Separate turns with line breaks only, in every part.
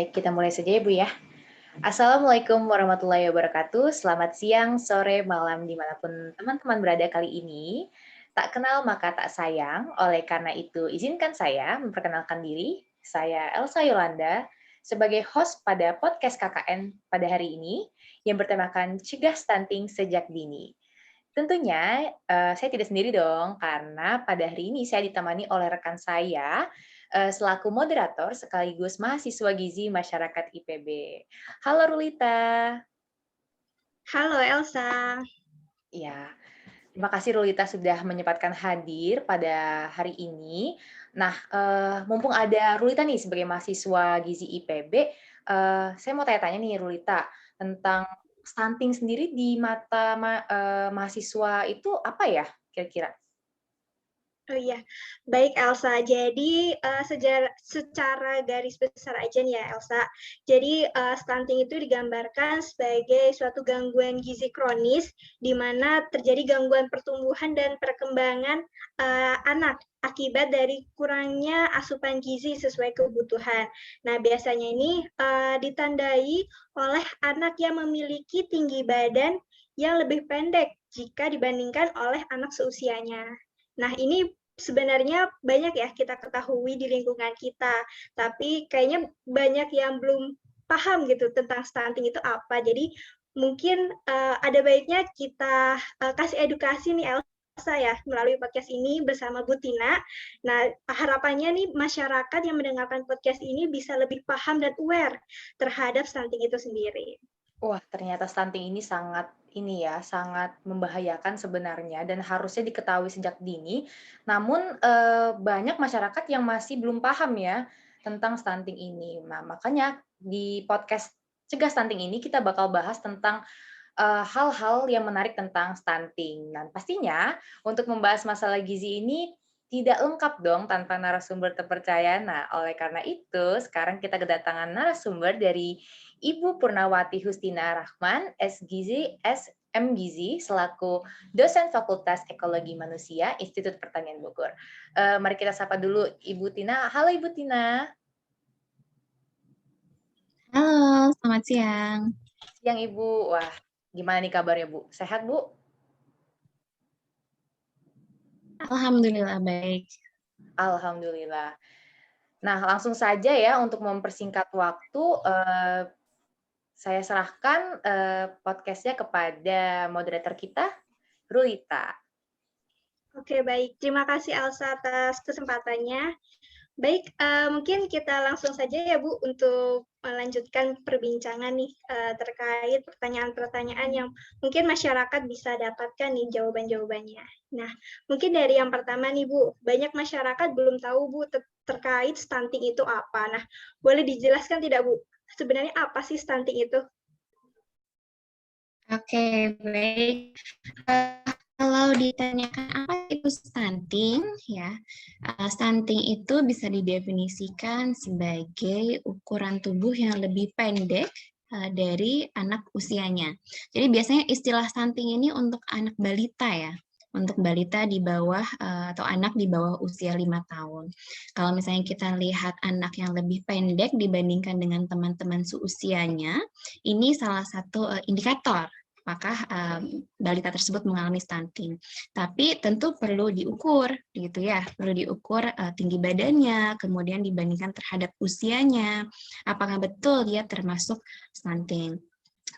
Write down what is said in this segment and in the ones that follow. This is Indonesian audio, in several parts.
Baik, kita mulai saja ya Bu ya. Assalamualaikum warahmatullahi wabarakatuh. Selamat siang, sore, malam dimanapun teman-teman berada kali ini. Tak kenal maka tak sayang, oleh karena itu izinkan saya memperkenalkan diri. Saya Elsa Yolanda sebagai host pada podcast KKN pada hari ini yang bertemakan Cegah Stunting Sejak Dini. Tentunya saya tidak sendiri dong, karena pada hari ini saya ditemani oleh rekan saya selaku moderator sekaligus mahasiswa gizi masyarakat IPB. Halo Rulita.
Halo Elsa.
Ya, terima kasih Rulita sudah menyempatkan hadir pada hari ini. Nah, mumpung ada Rulita nih sebagai mahasiswa gizi IPB, saya mau tanya-tanya nih Rulita tentang stunting sendiri di mata mahasiswa itu apa ya kira-kira?
Oh iya, baik Elsa. Jadi secara garis besar aja nih ya Elsa. Jadi stunting itu digambarkan sebagai suatu gangguan gizi kronis di mana terjadi gangguan pertumbuhan dan perkembangan anak akibat dari kurangnya asupan gizi sesuai kebutuhan. Nah, biasanya ini ditandai oleh anak yang memiliki tinggi badan yang lebih pendek jika dibandingkan oleh anak seusianya. Nah, ini sebenarnya banyak ya kita ketahui di lingkungan kita, tapi kayaknya banyak yang belum paham gitu tentang stunting itu apa. Jadi mungkin ada baiknya kita kasih edukasi nih Elsa ya melalui podcast ini bersama Bu Tina. Nah, harapannya nih masyarakat yang mendengarkan podcast ini bisa lebih paham dan aware terhadap stunting itu sendiri.
Wah, ternyata stunting ini sangat membahayakan sebenarnya dan harusnya diketahui sejak dini. Namun banyak masyarakat yang masih belum paham ya tentang stunting ini. Nah, makanya di podcast Cegah Stunting ini kita bakal bahas tentang hal-hal yang menarik tentang stunting. Dan pastinya untuk membahas masalah gizi ini tidak lengkap dong tanpa narasumber terpercaya. Nah, oleh karena itu sekarang kita kedatangan narasumber dari Ibu Purnawati Hustina Rahman, SGizi, SM Gizi, selaku dosen Fakultas Ekologi Manusia, Institut Pertanian Bogor. Mari kita sapa dulu Ibu Tina. Halo Ibu Tina.
Halo, selamat siang.
Siang Ibu. Wah, gimana nih kabarnya Bu? Sehat Bu?
Alhamdulillah baik.
Alhamdulillah. Nah, langsung saja ya untuk mempersingkat waktu, saya serahkan podcast-nya kepada moderator kita, Rulita.
Oke, baik. Terima kasih Elsa atas kesempatannya. Baik, mungkin kita langsung saja ya Bu untuk melanjutkan perbincangan nih terkait pertanyaan-pertanyaan yang mungkin masyarakat bisa dapatkan nih jawaban-jawabannya. Nah, mungkin dari yang pertama nih Bu, banyak masyarakat belum tahu Bu terkait stunting itu apa. Nah, boleh dijelaskan tidak Bu, sebenarnya apa sih stunting itu?
Oke, baik. Kalau ditanyakan apa itu stunting, ya, stunting itu bisa didefinisikan sebagai ukuran tubuh yang lebih pendek dari anak usianya. Jadi biasanya istilah stunting ini untuk anak balita ya, untuk balita di bawah atau anak di bawah usia 5 tahun. Kalau misalnya kita lihat anak yang lebih pendek dibandingkan dengan teman-teman seusianya, ini salah satu indikator apakah balita tersebut mengalami stunting. Tapi tentu perlu diukur, gitu ya, perlu diukur tinggi badannya, kemudian dibandingkan terhadap usianya, apakah betul dia termasuk stunting.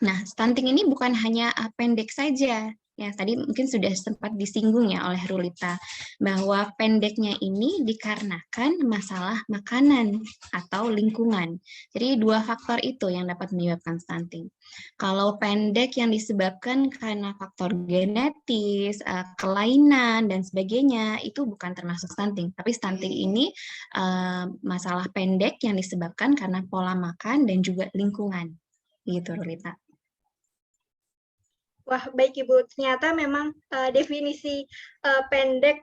Nah, stunting ini bukan hanya pendek saja, ya tadi mungkin sudah sempat disinggung ya oleh Rulita bahwa pendeknya ini dikarenakan masalah makanan atau lingkungan. Jadi dua faktor itu yang dapat menyebabkan stunting. Kalau pendek yang disebabkan karena faktor genetis, kelainan dan sebagainya itu bukan termasuk stunting. Tapi stunting ini masalah pendek yang disebabkan karena pola makan dan juga lingkungan. Gitu, Rulita.
Wah, baik Ibu. Ternyata memang definisi pendek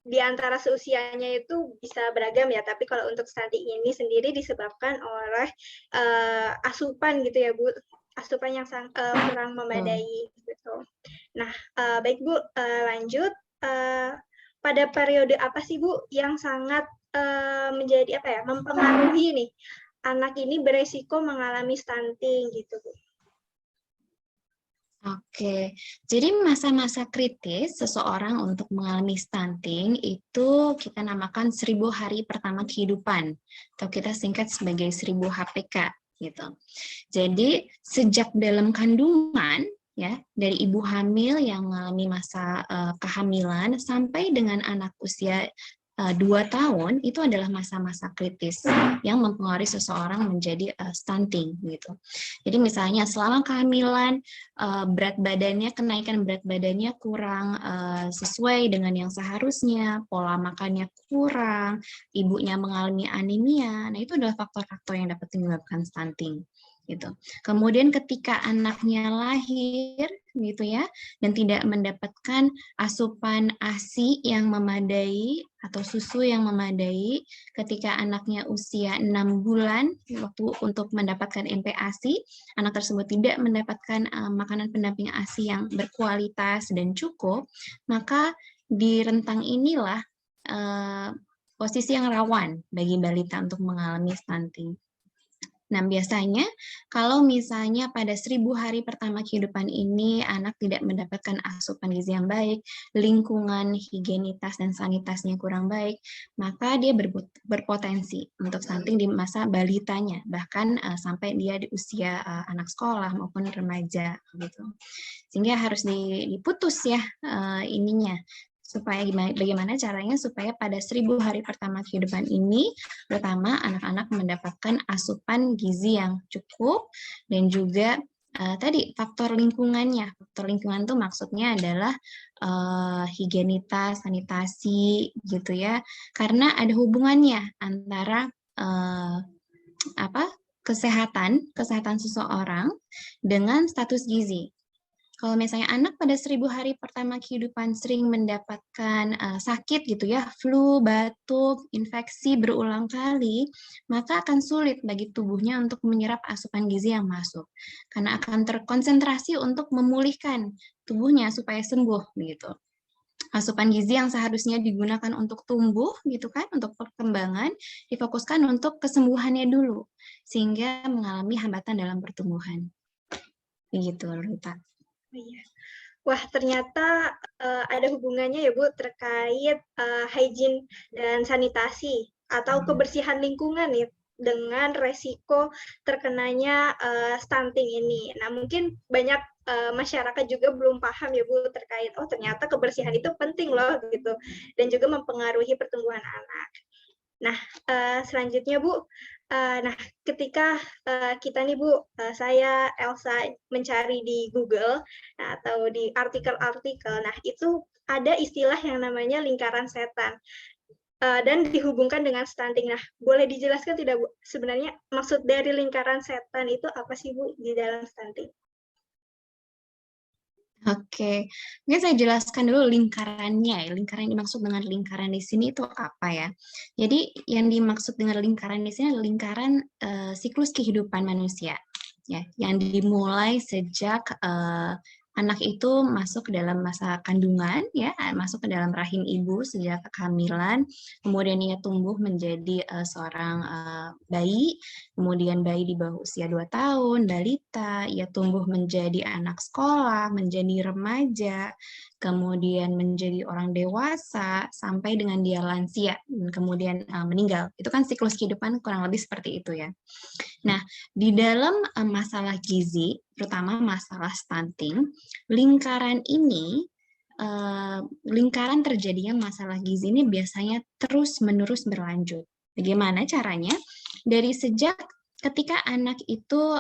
di antara seusianya itu bisa beragam ya. Tapi kalau untuk stunting ini sendiri disebabkan oleh asupan gitu ya Bu, asupan yang kurang memadai gitu. Nah, baik Bu, lanjut. Pada periode apa sih Bu yang sangat menjadi apa ya mempengaruhi nih anak ini beresiko mengalami stunting gitu, Bu.
Oke, jadi masa-masa kritis seseorang untuk mengalami stunting itu kita namakan 1000 hari pertama kehidupan, atau kita singkat sebagai 1000 HPK gitu. Jadi sejak dalam kandungan ya, dari ibu hamil yang mengalami masa kehamilan sampai dengan anak usia 2 tahun itu adalah masa-masa kritis yang mempengaruhi seseorang menjadi stunting gitu. Jadi misalnya selama kehamilan berat badannya, kenaikan berat badannya kurang sesuai dengan yang seharusnya, pola makannya kurang, ibunya mengalami anemia. Nah, itu adalah faktor-faktor yang dapat menyebabkan stunting gitu. Kemudian ketika anaknya lahir gitu ya dan tidak mendapatkan asupan ASI yang memadai atau susu yang memadai ketika anaknya usia 6 bulan waktu untuk mendapatkan MPASI, anak tersebut tidak mendapatkan makanan pendamping ASI yang berkualitas dan cukup, maka di rentang inilah posisi yang rawan bagi balita untuk mengalami stunting. Nah, biasanya kalau misalnya pada 1000 hari pertama kehidupan ini anak tidak mendapatkan asupan gizi yang baik, lingkungan higienitas dan sanitasnya kurang baik, maka dia berpotensi untuk stunting di masa balitanya, bahkan sampai dia di usia anak sekolah maupun remaja gitu. Sehingga harus diputus ya ininya, supaya bagaimana caranya supaya pada 1000 hari pertama kehidupan ini, pertama anak-anak mendapatkan asupan gizi yang cukup dan juga tadi faktor lingkungannya. Faktor lingkungan itu maksudnya adalah higienitas, sanitasi gitu ya, karena ada hubungannya antara kesehatan seseorang dengan status gizi. Kalau misalnya anak pada 1000 hari pertama kehidupan sering mendapatkan sakit gitu ya, flu, batuk, infeksi berulang kali, maka akan sulit bagi tubuhnya untuk menyerap asupan gizi yang masuk. Karena akan terkonsentrasi untuk memulihkan tubuhnya supaya sembuh gitu. Asupan gizi yang seharusnya digunakan untuk tumbuh gitu kan, untuk perkembangan, difokuskan untuk kesembuhannya dulu, sehingga mengalami hambatan dalam pertumbuhan. Begitu, Rita.
Iya. Wah, ternyata ada hubungannya ya, Bu, terkait hygiene dan sanitasi atau kebersihan lingkungan ya dengan resiko terkenanya stunting ini. Nah, mungkin banyak masyarakat juga belum paham ya, Bu, terkait ternyata kebersihan itu penting loh gitu dan juga mempengaruhi pertumbuhan anak. Nah, selanjutnya Bu, nah ketika kita nih Bu, saya Elsa mencari di Google atau di artikel-artikel, nah itu ada istilah yang namanya lingkaran setan dan dihubungkan dengan stunting. Nah, boleh dijelaskan tidak Bu, sebenarnya maksud dari lingkaran setan itu apa sih Bu di dalam stunting?
Oke, mungkin saya jelaskan dulu lingkarannya. Lingkaran yang dimaksud dengan lingkaran di sini itu apa ya? Jadi yang dimaksud dengan lingkaran di sini adalah lingkaran siklus kehidupan manusia, ya, yang dimulai sejak anak itu masuk ke dalam masa kandungan, ya, masuk ke dalam rahim ibu sejak kehamilan, kemudian ia tumbuh menjadi seorang bayi, kemudian bayi di bawah usia 2 tahun, balita, ia tumbuh menjadi anak sekolah, menjadi remaja, kemudian menjadi orang dewasa, sampai dengan dia lansia, dan kemudian meninggal. Itu kan siklus kehidupan kurang lebih seperti itu ya. Nah, di dalam masalah gizi, terutama masalah stunting, lingkaran ini, lingkaran terjadinya masalah gizi ini biasanya terus-menerus berlanjut. Bagaimana caranya? Dari sejak ketika anak itu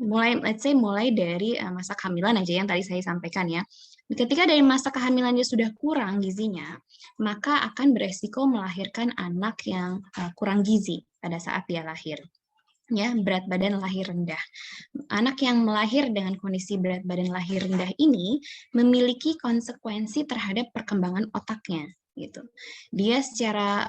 mulai dari masa kehamilan aja yang tadi saya sampaikan ya. Ketika dari masa kehamilannya sudah kurang gizinya, maka akan beresiko melahirkan anak yang kurang gizi pada saat dia lahir. Ya, berat badan lahir rendah. Anak yang melahir dengan kondisi berat badan lahir rendah ini memiliki konsekuensi terhadap perkembangan otaknya. gitu. Dia secara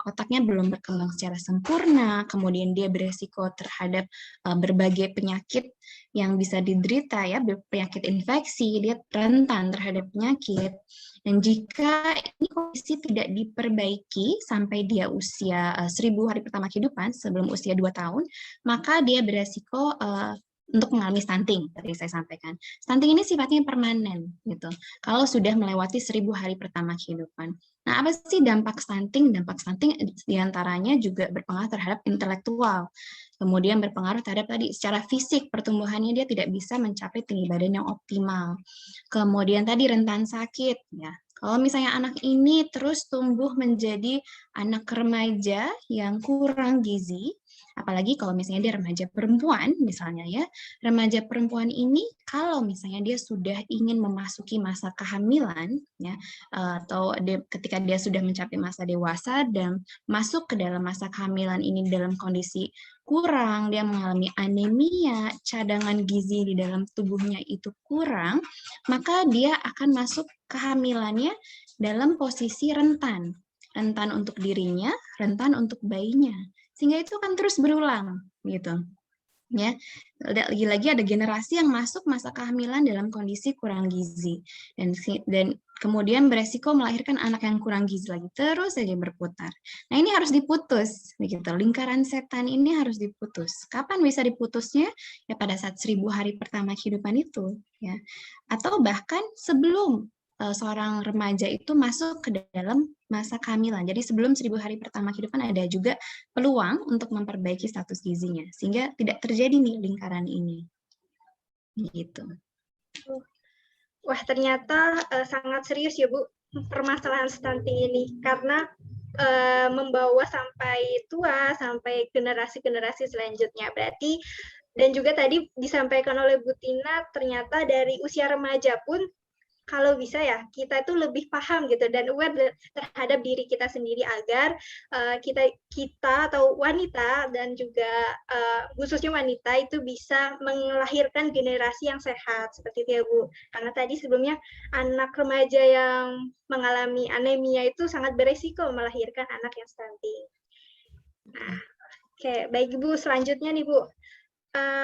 otaknya belum berkembang secara sempurna, kemudian dia beresiko terhadap berbagai penyakit yang bisa diderita ya, penyakit infeksi, dia rentan terhadap penyakit. Dan jika ini kondisi tidak diperbaiki sampai dia usia 1000 hari pertama kehidupan, sebelum usia 2 tahun, maka dia beresiko untuk mengalami stunting, tadi saya sampaikan. Stunting ini sifatnya permanen, gitu. Kalau sudah melewati 1000 hari pertama kehidupan. Nah, apa sih dampak stunting? Dampak stunting diantaranya juga berpengaruh terhadap intelektual. Kemudian berpengaruh terhadap tadi secara fisik, pertumbuhannya dia tidak bisa mencapai tinggi badan yang optimal. Kemudian tadi rentan sakit, ya. Kalau misalnya anak ini terus tumbuh menjadi anak remaja yang kurang gizi, apalagi kalau misalnya dia remaja perempuan misalnya ya, remaja perempuan ini kalau misalnya dia sudah ingin memasuki masa kehamilan ya, atau ketika dia sudah mencapai masa dewasa dan masuk ke dalam masa kehamilan ini dalam kondisi kurang, dia mengalami anemia, cadangan gizi di dalam tubuhnya itu kurang, maka dia akan masuk kehamilannya dalam posisi rentan untuk dirinya, rentan untuk bayinya. Sehingga itu akan terus berulang gitu. Ya, lagi-lagi ada generasi yang masuk masa kehamilan dalam kondisi kurang gizi dan kemudian beresiko melahirkan anak yang kurang gizi lagi, terus saja berputar. Nah, ini harus diputus begitu. Lingkaran setan ini harus diputus. Kapan bisa diputusnya? Ya pada saat 1000 hari pertama kehidupan itu, ya. Atau bahkan sebelum seorang remaja itu masuk ke dalam masa kehamilan. Jadi sebelum 1000 hari pertama kehidupan ada juga peluang untuk memperbaiki status gizinya sehingga tidak terjadi nih lingkaran ini. Gitu.
Wah, ternyata sangat serius ya Bu permasalahan stunting ini karena membawa sampai tua, sampai generasi-generasi selanjutnya. Berarti dan juga tadi disampaikan oleh Bu Tina, ternyata dari usia remaja pun kalau bisa ya kita itu lebih paham gitu dan aware terhadap diri kita sendiri agar kita atau wanita dan juga khususnya wanita itu bisa melahirkan generasi yang sehat seperti itu ya Bu. Karena tadi sebelumnya anak remaja yang mengalami anemia itu sangat beresiko melahirkan anak yang stunting. Nah, oke, baik Bu, selanjutnya nih Bu.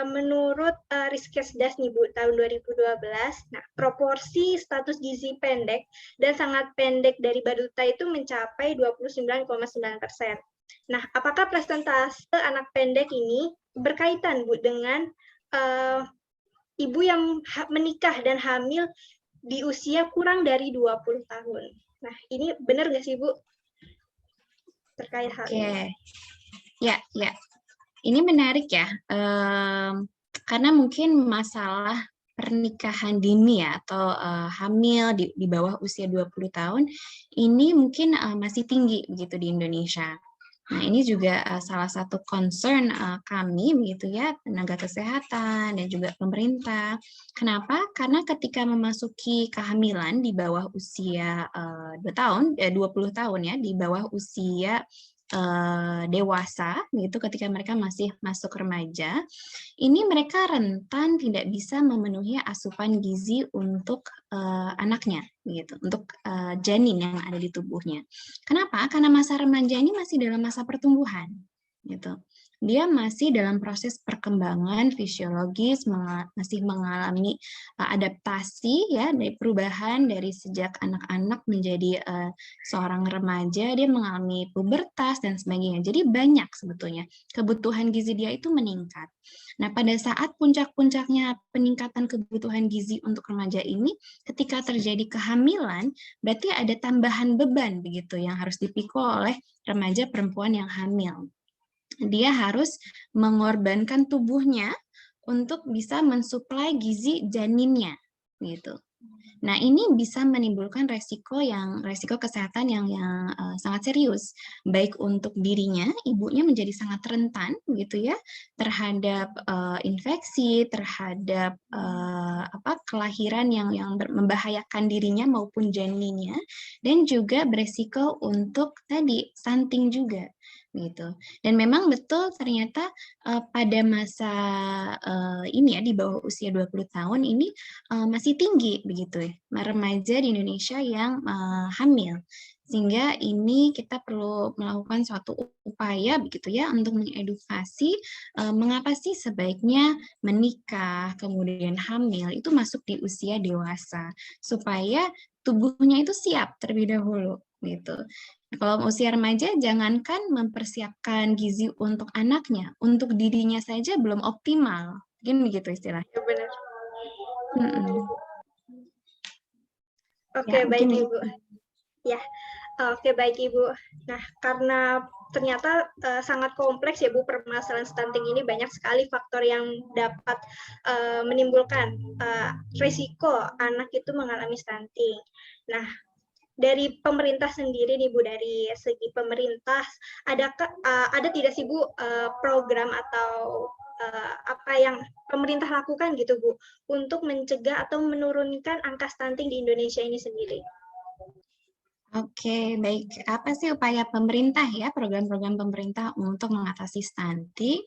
Menurut Riskesdas nih Bu, tahun 2012, nah proporsi status gizi pendek dan sangat pendek dari balita itu mencapai 29,9%. Nah, apakah persentase anak pendek ini berkaitan Bu dengan ibu yang menikah dan hamil di usia kurang dari 20 tahun? Nah, ini benar nggak sih Bu? Terkait hal ini.
Ya. Ini menarik ya, karena mungkin masalah pernikahan dini ya, atau hamil di bawah usia 20 tahun, ini mungkin masih tinggi begitu di Indonesia. Nah, ini juga salah satu concern kami begitu ya, tenaga kesehatan dan juga pemerintah. Kenapa? Karena ketika memasuki kehamilan di bawah usia 20 tahun ya, di bawah usia dewasa gitu, ketika mereka masih masuk remaja, ini mereka rentan tidak bisa memenuhi asupan gizi untuk anaknya gitu, untuk janin yang ada di tubuhnya. Kenapa? Karena masa remaja ini masih dalam masa pertumbuhan gitu. Dia masih dalam proses perkembangan fisiologis, masih mengalami adaptasi ya, dari perubahan dari sejak anak-anak menjadi seorang remaja, dia mengalami pubertas dan sebagainya. Jadi banyak sebetulnya kebutuhan gizi dia itu meningkat. Nah, pada saat puncak-puncaknya peningkatan kebutuhan gizi untuk remaja ini, ketika terjadi kehamilan, berarti ada tambahan beban begitu yang harus dipikul oleh remaja perempuan yang hamil. Dia harus mengorbankan tubuhnya untuk bisa mensuplai gizi janinnya gitu. Nah, ini bisa menimbulkan resiko kesehatan yang sangat serius, baik untuk dirinya, ibunya menjadi sangat rentan gitu ya terhadap infeksi, terhadap kelahiran yang membahayakan dirinya maupun janinnya, dan juga beresiko untuk tadi stunting juga gitu. Dan memang betul ternyata pada masa ini ya di bawah usia 20 tahun ini masih tinggi begitu ya remaja di Indonesia yang hamil. Sehingga ini kita perlu melakukan suatu upaya begitu ya untuk mengedukasi mengapa sih sebaiknya menikah, kemudian hamil itu masuk di usia dewasa supaya tubuhnya itu siap terlebih dahulu gitu. Kalau usia remaja jangankan mempersiapkan gizi untuk anaknya, untuk dirinya saja belum optimal. Mungkin begitu istilahnya.
Ya, benar.
Ya,
Oke, baik
mungkin
Ibu. Ya, oke baik Ibu. Nah, karena ternyata sangat kompleks ya Bu permasalahan stunting ini, banyak sekali faktor yang dapat menimbulkan risiko anak itu mengalami stunting. Nah, dari pemerintah sendiri nih Bu, dari segi pemerintah, ada tidak sih Bu program atau apa yang pemerintah lakukan gitu Bu untuk mencegah atau menurunkan angka stunting di Indonesia ini sendiri?
Oke, baik. Apa sih upaya pemerintah ya, program-program pemerintah untuk mengatasi stunting?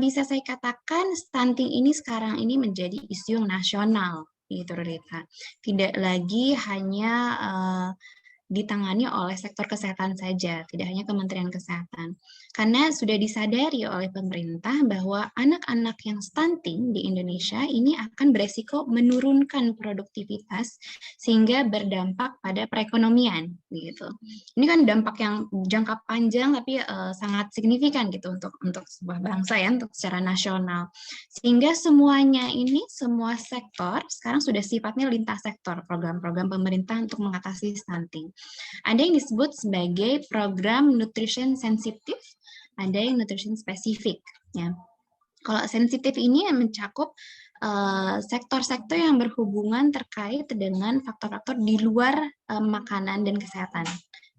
Bisa saya katakan stunting ini sekarang ini menjadi isu nasional, gitu Rita. Tidak lagi hanya ditangani oleh sektor kesehatan saja, tidak hanya Kementerian Kesehatan. Karena sudah disadari oleh pemerintah bahwa anak-anak yang stunting di Indonesia ini akan beresiko menurunkan produktivitas sehingga berdampak pada perekonomian gitu. Ini kan dampak yang jangka panjang tapi sangat signifikan gitu untuk sebuah bangsa ya, untuk secara nasional. Sehingga semuanya ini semua sektor sekarang sudah sifatnya lintas sektor, program-program pemerintah untuk mengatasi stunting. Ada yang disebut sebagai program nutrition sensitif, ada yang nutrition spesifik. Ya. Kalau sensitif ini yang mencakup sektor-sektor yang berhubungan terkait dengan faktor-faktor di luar makanan dan kesehatan.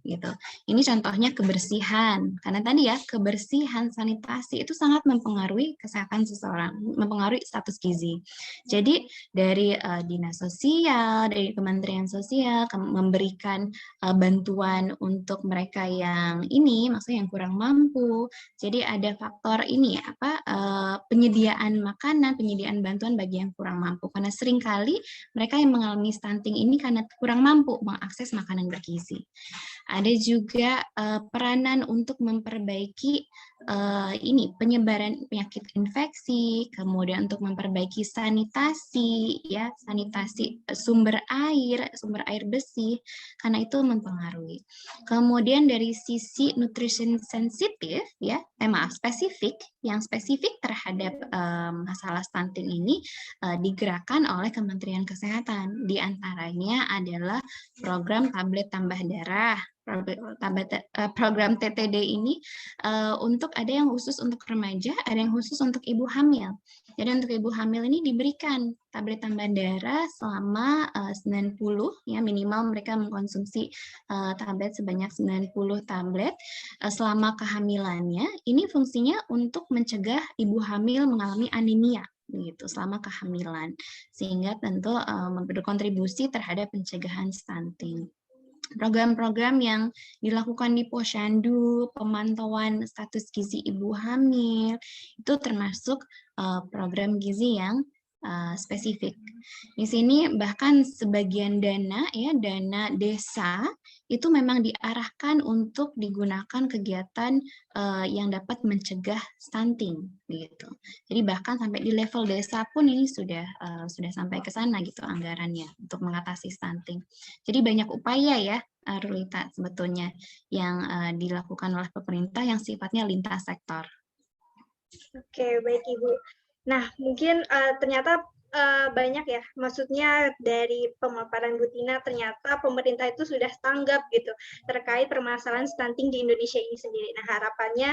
Gitu. Ini contohnya kebersihan, karena tadi ya kebersihan sanitasi itu sangat mempengaruhi kesehatan seseorang, mempengaruhi status gizi. Jadi dari dinas sosial, dari Kementerian Sosial memberikan bantuan untuk mereka yang ini, maksudnya yang kurang mampu. Jadi ada faktor ini apa penyediaan makanan, penyediaan bantuan bagi yang kurang mampu. Karena seringkali mereka yang mengalami stunting ini karena kurang mampu mengakses makanan bergizi. Ada juga peranan untuk memperbaiki ini penyebaran penyakit infeksi, kemudian untuk memperbaiki sanitasi, ya sanitasi sumber air bersih, karena itu mempengaruhi. Kemudian dari sisi nutrition sensitif, ya, spesifik, yang spesifik terhadap masalah stunting ini digerakkan oleh Kementerian Kesehatan. Di antaranya adalah program tablet tambah darah. Program TTD ini untuk ada yang khusus untuk remaja, ada yang khusus untuk ibu hamil. Jadi untuk ibu hamil ini diberikan tablet tambah darah selama 90 ya, minimal mereka mengkonsumsi tablet sebanyak 90 tablet selama kehamilannya. Ini fungsinya untuk mencegah ibu hamil mengalami anemia begitu selama kehamilan, sehingga tentu berkontribusi terhadap pencegahan stunting. Program-program yang dilakukan di Posyandu, pemantauan status gizi ibu hamil, itu termasuk program gizi yang spesifik. Di sini bahkan sebagian dana ya, dana desa itu memang diarahkan untuk digunakan kegiatan yang dapat mencegah stunting gitu. Jadi bahkan sampai di level desa pun ini sudah sampai ke sana gitu anggarannya untuk mengatasi stunting. Jadi banyak upaya ya Rulita sebetulnya yang dilakukan oleh pemerintah yang sifatnya lintas sektor.
Oke, baik Ibu. Nah, mungkin ternyata banyak ya, maksudnya dari pemaparan Bu Tina, ternyata pemerintah itu sudah tanggap gitu terkait permasalahan stunting di Indonesia ini sendiri. Nah, harapannya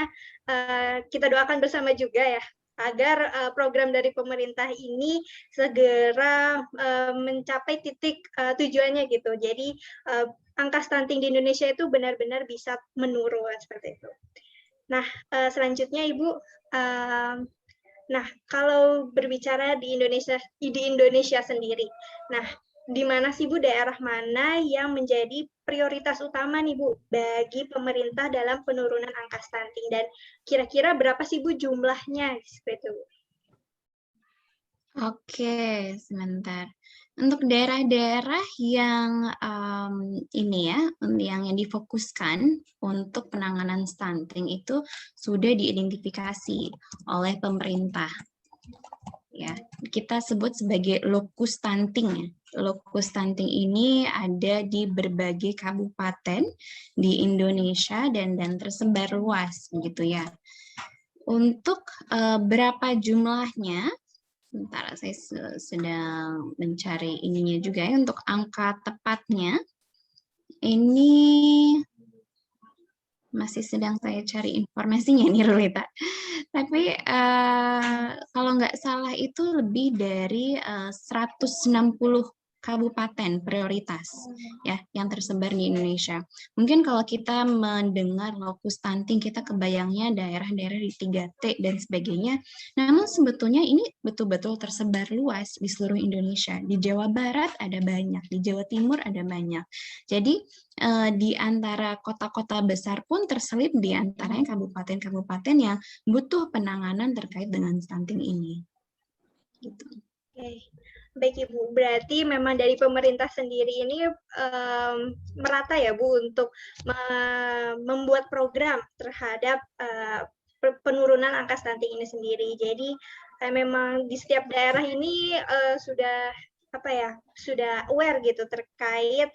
kita doakan bersama juga ya, agar program dari pemerintah ini segera mencapai titik tujuannya gitu. Jadi angka stunting di Indonesia itu benar-benar bisa menurun seperti itu. Nah, selanjutnya Ibu, nah kalau berbicara di Indonesia sendiri, nah di mana sih Bu, daerah mana yang menjadi prioritas utama nih Bu bagi pemerintah dalam penurunan angka stunting, dan kira-kira berapa sih Bu jumlahnya seperti itu Bu?
Oke, sebentar. Untuk daerah-daerah yang ini ya, yang difokuskan untuk penanganan stunting itu sudah diidentifikasi oleh pemerintah. Ya, kita sebut sebagai lokus stunting. Lokus stunting ini ada di berbagai kabupaten di Indonesia dan tersebar luas, begitu ya. Untuk berapa jumlahnya? Sebentar, saya sedang mencari ininya juga ya, untuk angka tepatnya. Ini masih sedang saya cari informasinya nih, Rulita. Tapi kalau nggak salah itu lebih dari 160 kabupaten prioritas ya yang tersebar di Indonesia. Mungkin kalau kita mendengar lokus stunting kita kebayangnya daerah-daerah di 3T dan sebagainya. Namun sebetulnya ini betul-betul tersebar luas di seluruh Indonesia. Di Jawa Barat ada banyak, di Jawa Timur ada banyak. Jadi di antara kota-kota besar pun terselip di antaranya kabupaten-kabupaten yang butuh penanganan terkait dengan stunting ini. Gitu.
Oke. Baik Ibu, berarti memang dari pemerintah sendiri ini merata ya Bu untuk membuat program terhadap penurunan angka stunting ini sendiri. Jadi memang di setiap daerah ini sudah sudah aware gitu terkait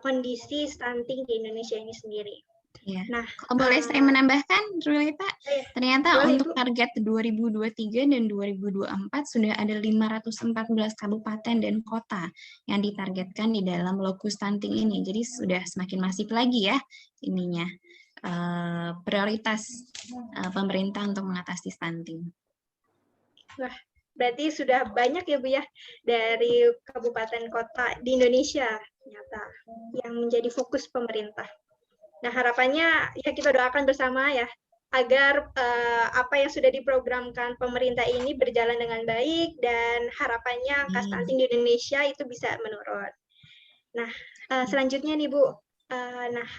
kondisi stunting di Indonesia ini sendiri.
Ya.
Nah,
kalau boleh saya menambahkan, Rulita, ternyata
boleh,
untuk
Bu.
target 2023 dan 2024 sudah ada 514 kabupaten dan kota yang ditargetkan di dalam lokus stunting ini. Jadi sudah semakin masif lagi ya ininya prioritas pemerintah untuk mengatasi stunting.
Wah, berarti sudah banyak ya Bu ya dari kabupaten kota di Indonesia ternyata yang menjadi fokus pemerintah. Nah, harapannya ya kita doakan bersama ya agar apa yang sudah diprogramkan pemerintah ini berjalan dengan baik dan harapannya angka stunting di Indonesia itu bisa menurun. Nah, selanjutnya nih Bu, nah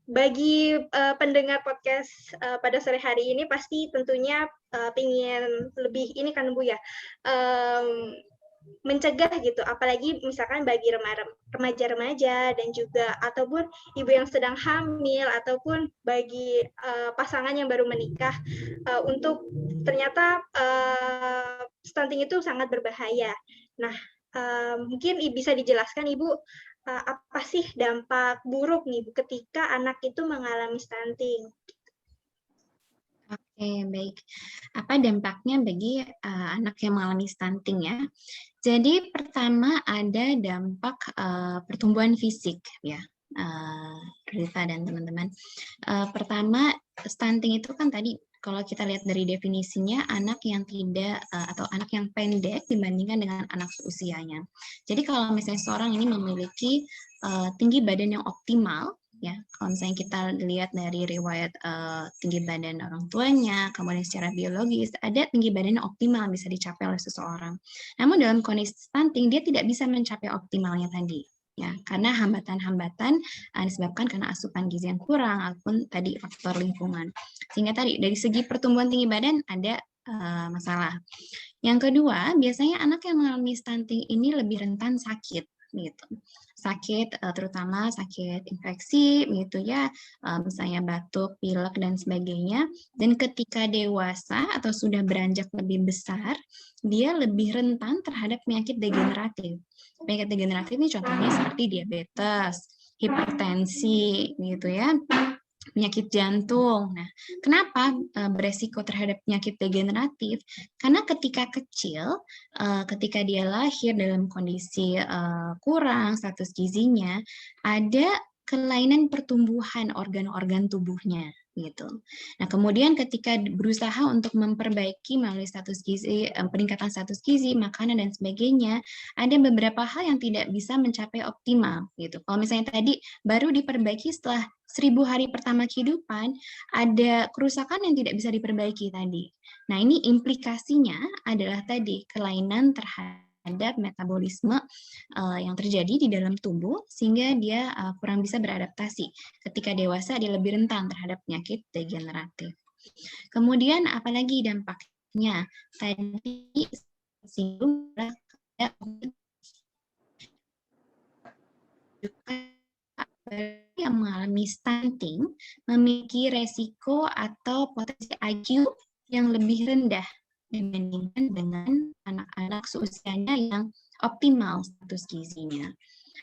bagi pendengar podcast pada sore hari ini pasti tentunya ingin lebih ini kan Bu ya, mencegah gitu, apalagi misalkan bagi remaja-remaja dan juga ataupun ibu yang sedang hamil ataupun bagi pasangan yang baru menikah untuk ternyata stunting itu sangat berbahaya. Nah, mungkin bisa dijelaskan Ibu apa sih dampak buruk nih Bu ketika anak itu mengalami stunting?
Oke, baik. Apa dampaknya bagi anak yang mengalami stunting ya? Jadi pertama ada dampak pertumbuhan fisik ya, Rita dan teman-teman. Pertama stunting itu kan tadi kalau kita lihat dari definisinya anak yang tidak atau anak yang pendek dibandingkan dengan anak seusianya. Jadi kalau misalnya seorang ini memiliki tinggi badan yang optimal, ya kalau misalnya kita lihat dari riwayat tinggi badan orang tuanya, kemudian secara biologis ada tinggi badan yang optimal bisa dicapai oleh seseorang. Namun dalam kondisi stunting dia tidak bisa mencapai optimalnya tadi, ya karena hambatan-hambatan disebabkan karena asupan gizi yang kurang ataupun tadi faktor lingkungan. Sehingga tadi dari segi pertumbuhan tinggi badan ada masalah. Yang kedua, biasanya anak yang mengalami stunting ini lebih rentan sakit, gitu. Sakit terutama sakit infeksi gitu ya, misalnya batuk, pilek dan sebagainya. Dan ketika dewasa atau sudah beranjak lebih besar, dia lebih rentan terhadap penyakit degeneratif. Penyakit degeneratif ini contohnya seperti diabetes, hipertensi gitu ya, penyakit jantung. Nah, kenapa beresiko terhadap penyakit degeneratif? Karena ketika kecil, ketika dia lahir dalam kondisi kurang status gizinya, ada kelainan pertumbuhan organ-organ tubuhnya gitu. Nah, kemudian ketika berusaha untuk memperbaiki melalui status gizi, peningkatan status gizi, makanan dan sebagainya, ada beberapa hal yang tidak bisa mencapai optimal gitu. Kalau misalnya tadi baru diperbaiki setelah 1000 hari pertama kehidupan, ada kerusakan yang tidak bisa diperbaiki tadi. Nah, ini implikasinya adalah tadi kelainan terhadap metabolisme yang terjadi di dalam tubuh sehingga dia kurang bisa beradaptasi. Ketika dewasa dia lebih rentan terhadap penyakit degeneratif. Kemudian apalagi dampaknya? Tadi singgung yang mengalami stunting memiliki resiko atau potensi IQ yang lebih rendah dibandingkan dengan anak-anak seusianya yang optimal status gizinya.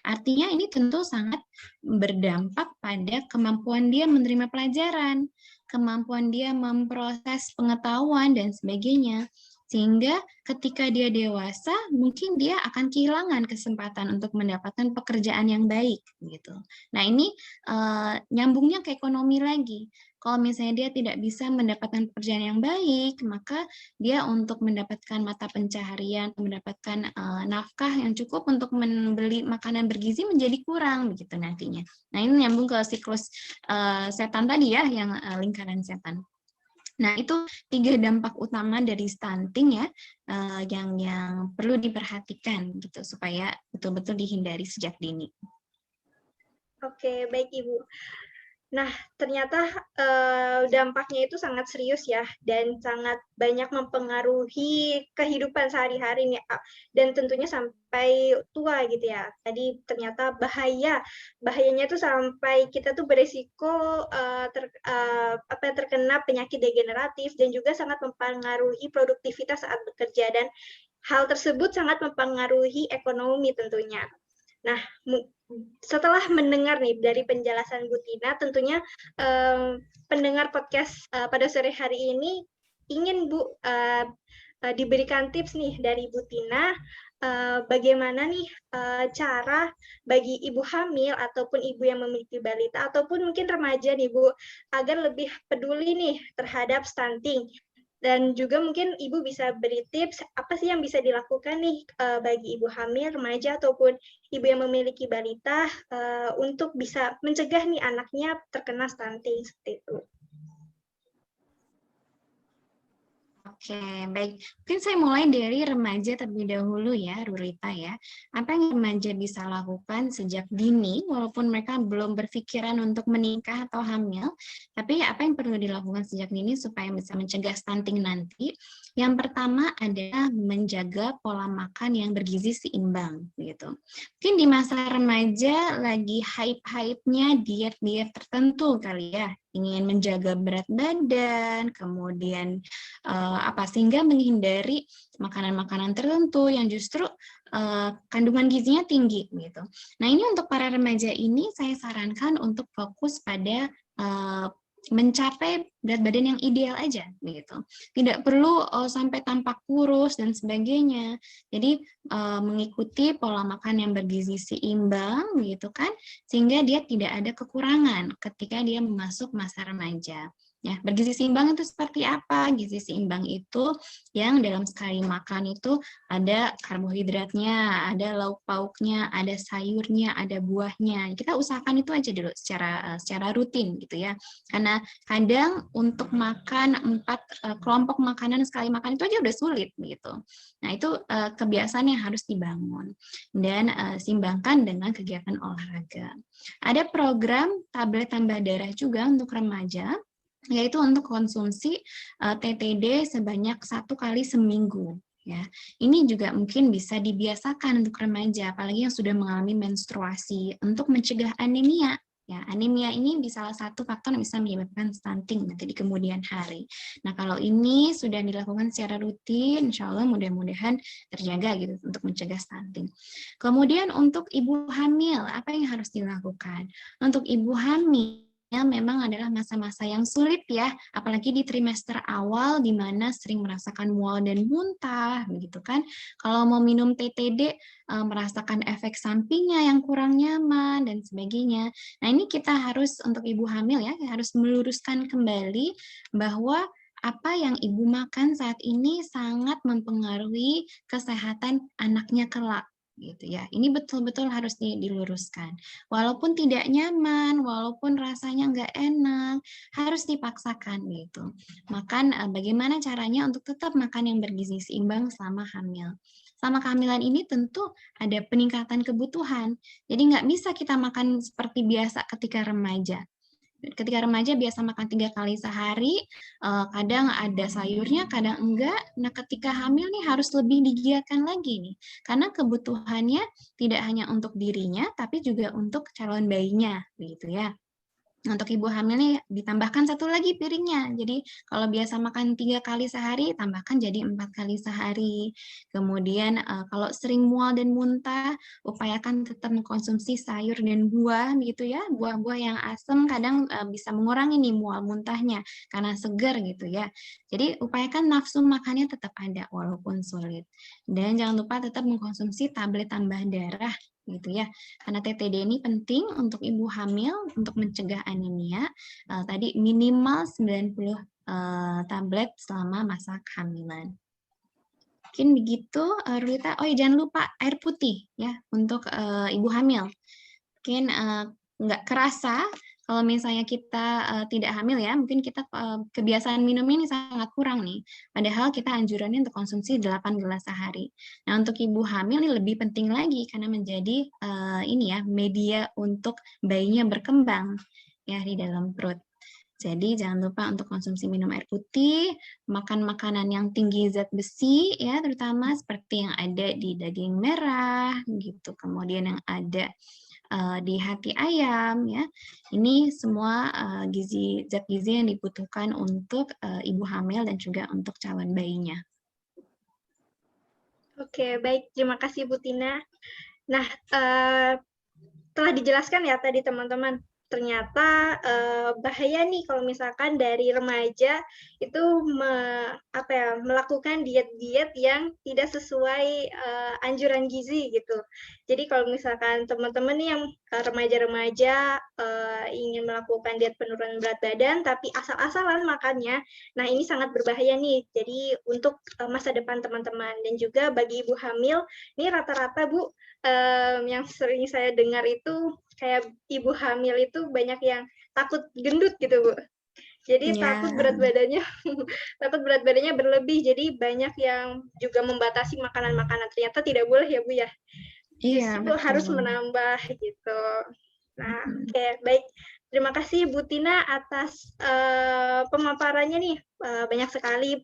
Artinya ini tentu sangat berdampak pada kemampuan dia menerima pelajaran, kemampuan dia memproses pengetahuan dan sebagainya. Sehingga ketika dia dewasa, mungkin dia akan kehilangan kesempatan untuk mendapatkan pekerjaan yang baik gitu. Nah, ini nyambungnya ke ekonomi lagi. Kalau misalnya dia tidak bisa mendapatkan pekerjaan yang baik, maka dia untuk mendapatkan mata pencaharian, mendapatkan nafkah yang cukup untuk membeli makanan bergizi menjadi kurang begitu nantinya. Nah, ini nyambung ke siklus setan tadi ya, yang lingkaran setan. Nah, itu 3 dampak utama dari stunting ya, yang perlu diperhatikan gitu supaya betul-betul dihindari sejak dini.
Oke, baik Ibu. Nah, ternyata dampaknya itu sangat serius ya, dan sangat banyak mempengaruhi kehidupan sehari-hari nih, dan tentunya sampai tua gitu ya. Tadi ternyata bahayanya tuh sampai kita tuh beresiko terkena penyakit degeneratif dan juga sangat mempengaruhi produktivitas saat bekerja, dan hal tersebut sangat mempengaruhi ekonomi tentunya. Nah, setelah mendengar nih dari penjelasan Bu Tina, tentunya pendengar podcast pada sore hari ini ingin Bu diberikan tips nih dari Bu Tina, bagaimana nih cara bagi ibu hamil ataupun ibu yang memiliki balita ataupun mungkin remaja nih Bu, agar lebih peduli nih terhadap stunting. Dan juga mungkin Ibu bisa beri tips apa sih yang bisa dilakukan nih bagi ibu hamil, remaja ataupun ibu yang memiliki balita untuk bisa mencegah nih anaknya terkena stunting seperti itu.
Oke, baik. Mungkin saya mulai dari remaja terlebih dahulu ya, Rurita ya. Apa yang remaja bisa lakukan sejak dini, walaupun mereka belum berpikiran untuk menikah atau hamil, tapi apa yang perlu dilakukan sejak dini supaya bisa mencegah stunting nanti? Yang pertama adalah menjaga pola makan yang bergizi seimbang, gitu. Mungkin di masa remaja lagi hype-hype-nya diet-diet tertentu kali ya, ingin menjaga berat badan, kemudian sehingga menghindari makanan-makanan tertentu yang justru kandungan gizinya tinggi gitu. Nah, ini untuk para remaja ini saya sarankan untuk fokus pada mencapai berat badan yang ideal aja gitu. Tidak perlu sampai tampak kurus dan sebagainya. Jadi mengikuti pola makan yang bergizi seimbang gitu kan, sehingga dia tidak ada kekurangan ketika dia masuk masa remaja. Ya, bergizi seimbang itu seperti apa? Gizi seimbang itu yang dalam sekali makan itu ada karbohidratnya, ada lauk pauknya, ada sayurnya, ada buahnya. Kita usahakan itu aja dulu secara rutin gitu ya. Karena kadang untuk makan 4 kelompok makanan sekali makan itu aja udah sulit gitu. Nah, itu kebiasaan yang harus dibangun dan seimbangkan dengan kegiatan olahraga. Ada program tablet tambah darah juga untuk remaja, yaitu untuk konsumsi TTD sebanyak 1 kali seminggu. Ya, ini juga mungkin bisa dibiasakan untuk remaja, apalagi yang sudah mengalami menstruasi, untuk mencegah anemia. Ya, anemia ini bisa salah satu faktor yang bisa menyebabkan stunting nanti di kemudian hari. Nah, kalau ini sudah dilakukan secara rutin, insya Allah mudah-mudahan terjaga gitu untuk mencegah stunting. Kemudian untuk ibu hamil, apa yang harus dilakukan? Untuk ibu hamil, memang adalah masa-masa yang sulit ya, apalagi di trimester awal di mana sering merasakan mual dan muntah, begitu kan. Kalau mau minum TTD, merasakan efek sampingnya yang kurang nyaman dan sebagainya. Nah, ini kita harus untuk ibu hamil ya, harus meluruskan kembali bahwa apa yang ibu makan saat ini sangat mempengaruhi kesehatan anaknya kelak gitu ya. Ini betul-betul harus diluruskan. Walaupun tidak nyaman, walaupun rasanya nggak enak, harus dipaksakan gitu. Makan bagaimana caranya untuk tetap makan yang bergizi seimbang selama hamil. Selama kehamilan ini tentu ada peningkatan kebutuhan. Jadi nggak bisa kita makan seperti biasa ketika remaja. ketika remaja biasa makan 3 kali sehari, kadang ada sayurnya, kadang enggak. Nah, ketika hamil nih harus lebih digiatkan lagi nih, karena kebutuhannya tidak hanya untuk dirinya, tapi juga untuk calon bayinya, begitu ya. Untuk ibu hamil nih ditambahkan 1 lagi piringnya. Jadi kalau biasa makan 3 kali sehari, tambahkan jadi 4 kali sehari. Kemudian kalau sering mual dan muntah, upayakan tetap mengkonsumsi sayur dan buah gitu ya. Buah-buah yang asam kadang bisa mengurangi nih mual muntahnya karena segar gitu ya. Jadi upayakan nafsu makannya tetap ada walaupun sulit. Dan jangan lupa tetap mengkonsumsi tablet tambah darah gitu ya. Karena TTD ini penting untuk ibu hamil untuk mencegah anemia. Tadi minimal 90 tablet selama masa kehamilan. Mungkin begitu, Rulita. Oh ya, jangan lupa air putih ya untuk ibu hamil. Mungkin nggak kerasa kalau misalnya kita tidak hamil ya, mungkin kita kebiasaan minumnya ini sangat kurang nih. Padahal kita anjurannya untuk konsumsi 8 gelas sehari. Nah, untuk ibu hamil ini lebih penting lagi karena menjadi ini ya media untuk bayinya berkembang ya di dalam perut. Jadi jangan lupa untuk konsumsi minum air putih, makan makanan yang tinggi zat besi ya, terutama seperti yang ada di daging merah gitu. Kemudian yang ada di hati ayam ya. Ini semua zat gizi yang dibutuhkan untuk ibu hamil dan juga untuk calon bayinya.
Oke, baik. Terima kasih Bu Tina. Nah, telah dijelaskan ya tadi teman-teman. Ternyata bahaya nih kalau misalkan dari remaja itu melakukan diet-diet yang tidak sesuai anjuran gizi gitu. Jadi kalau misalkan teman-teman nih yang remaja-remaja ingin melakukan diet penurunan berat badan tapi asal-asalan makannya, nah ini sangat berbahaya nih. Jadi untuk masa depan teman-teman dan juga bagi ibu hamil, ini rata-rata Bu yang sering saya dengar itu kayak ibu hamil itu banyak yang takut gendut gitu Bu. Jadi takut berat badannya berlebih. Jadi banyak yang juga membatasi makanan-makanan. Ternyata tidak boleh ya Bu ya.
Iya,
Justru harus menambah gitu. Nah, oke, baik. Terima kasih Bu Tina atas pemaparannya nih. Banyak sekali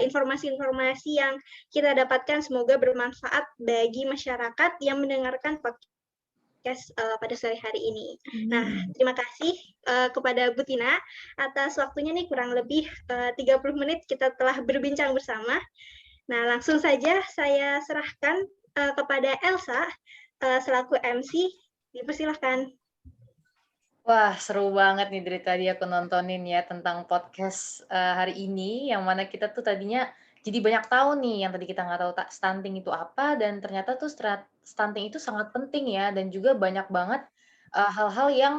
informasi-informasi yang kita dapatkan. Semoga bermanfaat bagi masyarakat yang mendengarkan podcast pada sore hari ini. Nah, terima kasih kepada Bu Tina atas waktunya nih, kurang lebih 30 menit kita telah berbincang bersama. Nah, langsung saja saya serahkan kepada Elsa selaku MC. Dipersilahkan.
Wah, seru banget nih dari tadi aku nontonin ya tentang podcast hari ini, yang mana kita tuh tadinya jadi banyak tahu nih, yang tadi kita nggak tahu stunting itu apa, dan ternyata tuh stunting itu sangat penting ya, dan juga banyak banget hal-hal yang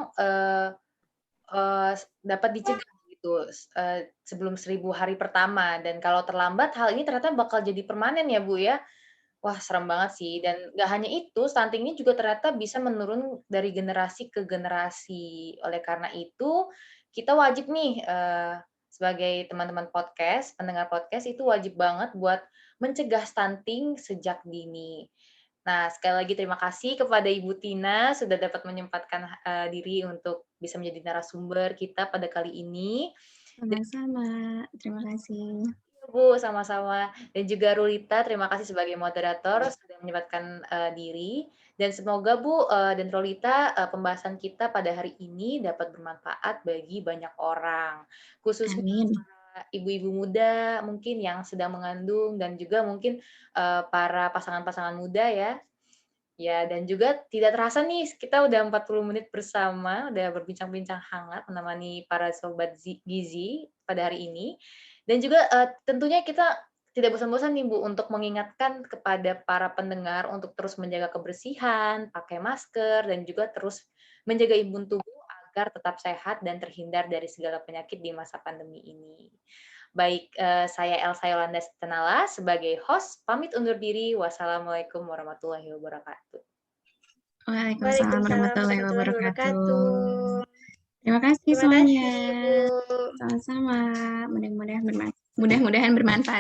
dapat dicegah gitu sebelum 1000 hari pertama, dan kalau terlambat hal ini ternyata bakal jadi permanen ya Bu ya. Wah, serem banget sih, dan nggak hanya itu, stunting ini juga ternyata bisa menurun dari generasi ke generasi. Oleh karena itu, kita wajib nih, sebagai teman-teman podcast, pendengar podcast, itu wajib banget buat mencegah stunting sejak dini. Nah, sekali lagi terima kasih kepada Ibu Tina sudah dapat menyempatkan diri untuk bisa menjadi narasumber kita pada kali ini.
Sama-sama, terima kasih.
Bu, sama-sama. Dan juga Rulita, terima kasih sebagai moderator sudah menyempatkan diri. Dan semoga Bu dan Rulita pembahasan kita pada hari ini dapat bermanfaat bagi banyak orang. Khususnya ibu-ibu muda mungkin yang sedang mengandung, dan juga mungkin para pasangan-pasangan muda ya. Ya, dan juga tidak terasa nih, kita udah 40 menit bersama, udah berbincang-bincang hangat menemani para sobat gizi pada hari ini. Dan juga tentunya kita tidak bosan-bosan nih Bu untuk mengingatkan kepada para pendengar untuk terus menjaga kebersihan, pakai masker, dan juga terus menjaga imun tubuh agar tetap sehat dan terhindar dari segala penyakit di masa pandemi ini. Baik, saya Elsa Yolanda Tenala sebagai host, pamit undur diri. Wassalamualaikum warahmatullahi wabarakatuh.
Waalaikumsalam warahmatullahi wabarakatuh. Terima kasih
Terima
semuanya.
kasih, Bu.
Sama-sama. Mudah-mudahan bermanfaat.